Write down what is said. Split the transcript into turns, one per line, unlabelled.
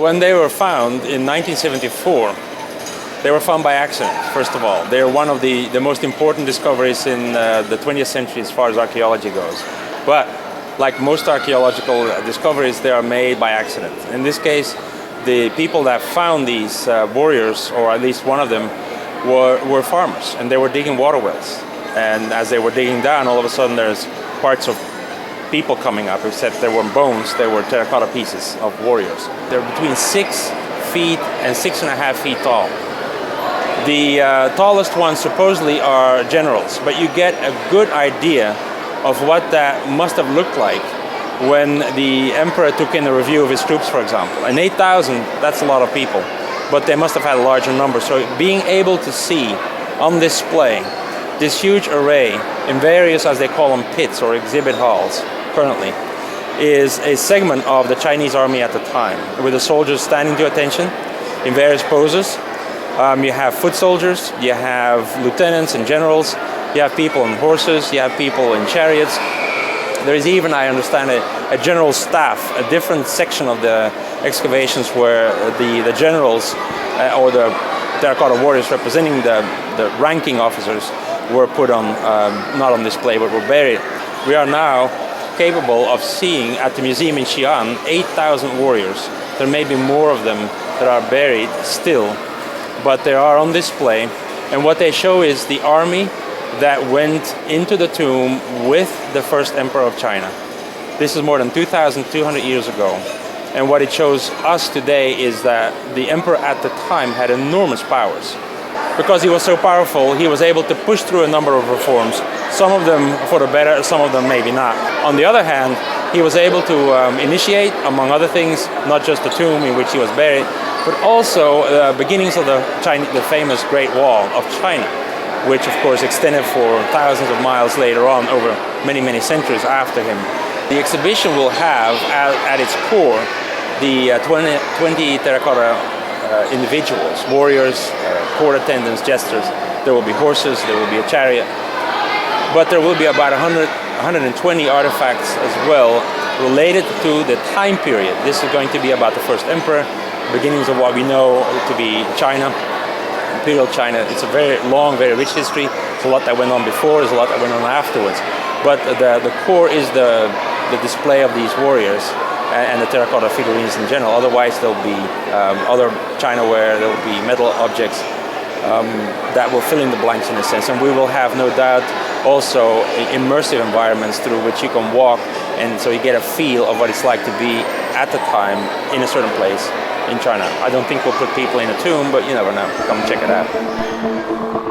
when they were found in 1974, they were found by accident, first of all. They're one of the most important discoveries in the 20th century as far as archaeology goes. But like most archaeological discoveries, they are made by accident. In this case, the people that found these warriors, or at least one of them, were farmers, and they were digging water wells. And as they were digging down, all of a sudden there's parts of people coming up, except there were bones, there were terracotta pieces of warriors. They're between 6 feet and 6.5 feet tall. The tallest ones supposedly are generals, but you get a good idea of what that must have looked like when the emperor took in a review of his troops, for example. And 8,000, that's a lot of people, but they must have had a larger number. So being able to see on display this huge array in various, as they call them, pits or exhibit halls currently, is a segment of the Chinese army at the time, with the soldiers standing to attention in various poses. You have foot soldiers, you have lieutenants and generals, you have people on horses, you have people in chariots. There is even, I understand, a general staff, a different section of the excavations where the generals or the Terracotta Warriors representing the ranking officers were put on, not on display, but were buried. We are now capable of seeing at the museum in Xi'an 8,000 warriors. There may be more of them that are buried still, but they are on display, and what they show is the army that went into the tomb with the first emperor of China. This is more than 2,200 years ago, and what it shows us today is that the emperor at the time had enormous powers. Because he was so powerful, he was able to push through a number of reforms, some of them for the better, some of them maybe not. On the other hand, he was able to initiate, among other things, not just the tomb in which he was buried, but also the beginnings of the famous Great Wall of China, which of course extended for thousands of miles later on over many, many centuries after him. The exhibition will have at its core the 20 terracotta individuals, warriors, court attendants, jesters. There will be horses, there will be a chariot, but there will be about 120 artifacts as well related to the time period. This is going to be about the first emperor, beginnings of what we know to be China, Imperial China. It's a very long, very rich history. There's a lot that went on before, there's a lot that went on afterwards. But the core is the display of these warriors and the terracotta figurines in general. Otherwise there'll be other Chinaware, there'll be metal objects that will fill in the blanks in a sense. And we will have, no doubt, also immersive environments through which you can walk, and so you get a feel of what it's like to be at the time in a certain place in China. I don't think we'll put people in a tomb, but you never know. Come check it out.